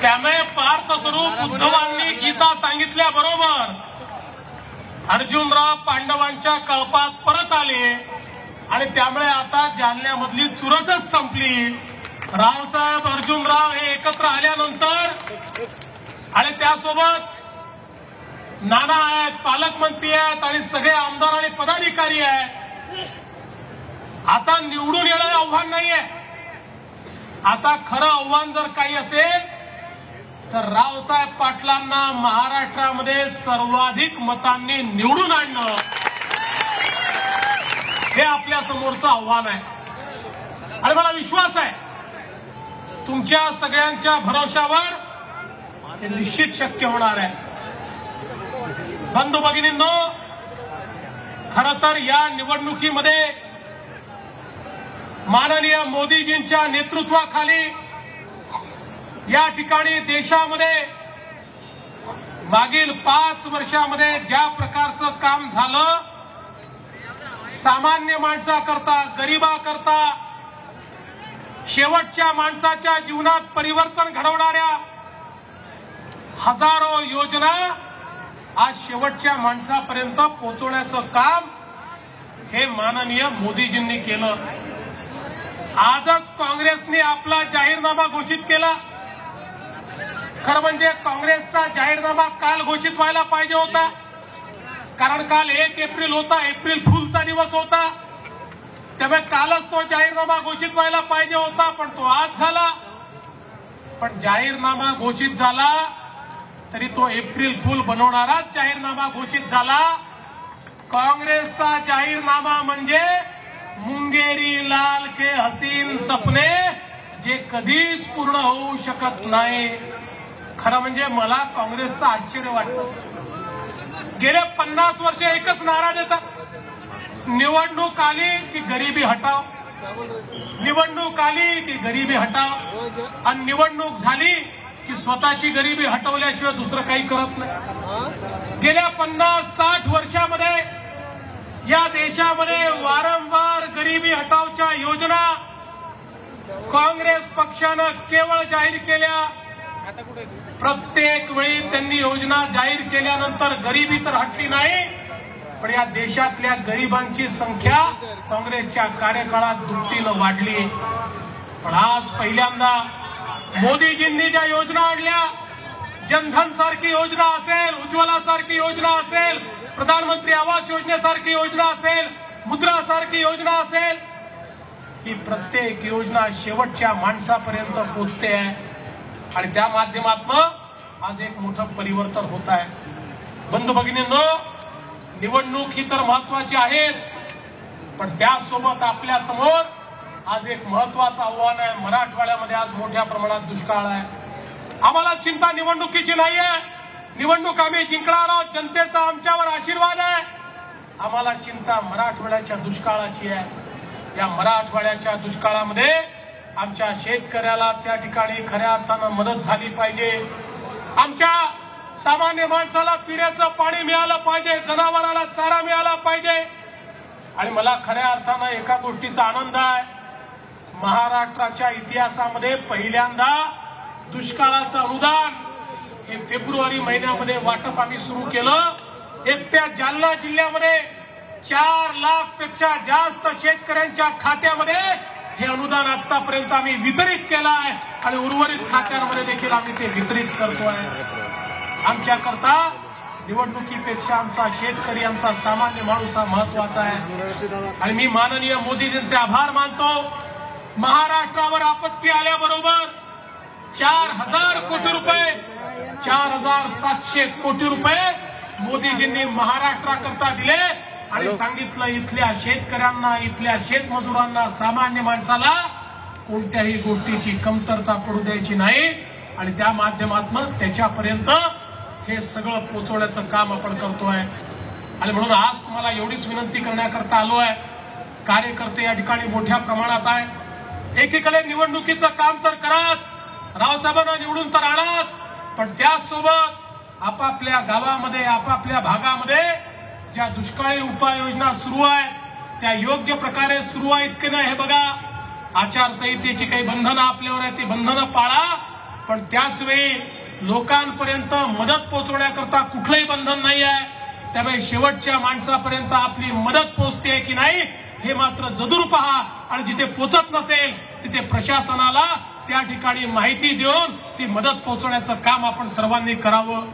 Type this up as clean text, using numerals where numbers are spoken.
त्यामुळे पार्थ स्वरूप उद्धवांनी गीता सांगितल्याबरोबर अर्जुनराव पांडवांच्या कळपात परत आले आणि त्यामुळे आता जालन्यामधली चुरसच संपली। रावसाहेब अर्जुनराव हे एकत्र आल्यानंतर आणि त्यासोबत नाना आहेत, पालकमंत्री आहेत आणि सगळे आमदार आणि पदाधिकारी आहेत। आता निवडून येणं आव्हान नाहीये, आता खरं आव्हान जर काही असेल तर रावसाहेब पाटलांना महाराष्ट्रामध्ये सर्वाधिक मतांनी निवडून आणणं हे आपल्या समोरचं आव्हान आहे। आणि मला विश्वास आहे तुमच्या सगळ्यांच्या भरोशावर हे निश्चित शक्य होणार आहे। बंधू भगिनींनो, खरं तर या निवडणुकीमध्ये माननीय मोदीजींच्या नेतृत्वाखाली या ठिकाणी देशामध्ये मागील 5 वर्षामध्ये ज्या प्रकारचं काम झालं, सामान्य माणसाकरता, गरिबाकरता, शेवटच्या माणसाच्या जीवनात परिवर्तन घडवणाऱ्या हजारो योजना आज शेवटच्या माणसापर्यंत पोहोचवण्याचं काम हे माननीय मोदीजींनी केलं। आजच काँग्रेसने आपला जाहीरनामा घोषित केला। खरं म्हणजे काँग्रेसचा जाहीरनामा काल घोषित व्हायला पाहिजे होता, कारण काल 1 एप्रिल होता, एप्रिल फुलचा दिवस होता, त्यामुळे कालच तो जाहीरनामा घोषित व्हायला पाहिजे होता, पण तो आज झाला। पण जाहीरनामा घोषित झाला तरी तो एप्रिल फुल बनवणाराच जाहीरनामा घोषित झाला। काँग्रेसचा जाहीरनामा म्हणजे मुंगेरी लाल के हसीन सपने जे कधीच पूर्ण होऊ शकत नाही। खरं म्हणजे मला काँग्रेसचं आश्चर्य वाटतं। गेले 50 वर्ष एकच नारा देतात, निवडणूक आली की गरिबी हटाव, निवडणूक आली की गरिबी हटाव, आणि निवडणूक झाली की स्वतःची गरिबी हटवल्याशिवाय दुसरं काही करत नाही। गेल्या 50-60 वर्षामध्ये या देशामध्ये वारंवार गरिबी हटावच्या योजना काँग्रेस पक्षानं केवळ जाहीर केल्या। प्रत्येक वेळी त्यांनी योजना जाहीर केल्यानंतर गरिबी तर हटली नाही, पण या देशातल्या गरिबांची संख्या काँग्रेसच्या कार्यकाळात दुपटीनं वाढली। पण आज पहिल्यांदा मोदीजींनी ज्या योजना आणल्या, जनधन सारखी योजना असेल, उज्ज्वला सारखी योजना असेल, प्रधानमंत्री आवास योजनेसारखी योजना असेल, मुद्रा सारखी योजना असेल, ही प्रत्येक योजना शेवटच्या माणसापर्यंत पोहोचते आहे आणि त्या माध्यमातून आज एक मोठं परिवर्तन होत आहे। बंधू भगिनींनो, निवडणूक ही तर महत्वाची आहेच, पण त्यासोबत आपल्या समोर आज एक महत्वाचं आव्हान आहे। मराठवाड्यामध्ये आज मोठ्या प्रमाणात दुष्काळ आहे। आम्हाला चिंता निवडणुकीची नाहीये, निवडणूक आम्ही जिंकणार आहोत, जनतेचा आमच्यावर आशीर्वाद आहे। आम्हाला चिंता मराठवाड्याच्या दुष्काळाची आहे। या मराठवाड्याच्या दुष्काळामध्ये आमच्या शेतकऱ्याला त्या ठिकाणी खऱ्या अर्थानं मदत झाली पाहिजे, आमच्या सामान्य माणसाला पिण्याचं पाणी मिळालं पाहिजे, जनावराला चारा मिळाला पाहिजे। आणि मला खऱ्या अर्थानं एका गोष्टीचा आनंद आहे, महाराष्ट्राच्या इतिहासामध्ये पहिल्यांदा दुष्काळाचं अनुदान हे फेब्रुवारी महिन्यामध्ये वाटप आम्ही सुरू केलं। एकट्या जालना जिल्ह्यामध्ये 4 लाखपेक्षा जास्त शेतकऱ्यांच्या खात्यामध्ये हे अनुदान आतापर्यंत आम्ही वितरित केलं आहे आणि उर्वरित खात्यांमध्ये देखील आम्ही ते वितरित करतोय। आमच्याकरता निवडणुकीपेक्षा आमचा शेतकरी, आमचा सामान्य माणूस हा महत्वाचा आहे। आणि मी माननीय मोदीजींचे आभार मानतो। महाराष्ट्रावर आपत्ती आल्याबरोबर 4000 कोटी रुपये, 4700 कोटी रुपये मोदीजींनी महाराष्ट्राकरता दिले आणि सांगितलं इथल्या शेतकऱ्यांना, इथल्या शेतमजुरांना, सामान्य माणसाला कोणत्याही गोष्टीची कमतरता पडू द्यायची नाही आणि त्या माध्यमातून त्याच्यापर्यंत हे सगळं पोहोचवण्याचं काम आपण करतोय। आणि म्हणून आज तुम्हाला एवढीच विनंती करण्याकरता आलो आहे, कार्यकर्ते या ठिकाणी मोठ्या प्रमाणात आहे। एकीकडे निवडणुकीचं काम तर कराच, रावसाहेबांना निवडून तर आणाच, पण त्यासोबत आपापल्या गावामध्ये, आपापल्या भागामध्ये ज्या दुष्काळी उपाययोजना सुरू आहेत त्या योग्य प्रकारे सुरू आहेत की नाही हे बघा। आचारसंहितेची काही बंधनं आपल्यावर आहेत, ती बंधनं पाळा पण त्याच वेळी लोकांपर्यंत मदत पोहोचवण्याकरता कुठलंही बंधन नाही आहे. त्यामुळे शेवटच्या माणसापर्यंत आपली मदत पोहोचते की नाही हे मात्र जरूर पहा आणि जिथे पोहोचत नसेल तिथे प्रशासनाला त्या ठिकाणी माहिती देऊन ती मदत पोहोचवण्याचं काम आपण सर्वांनी करावं.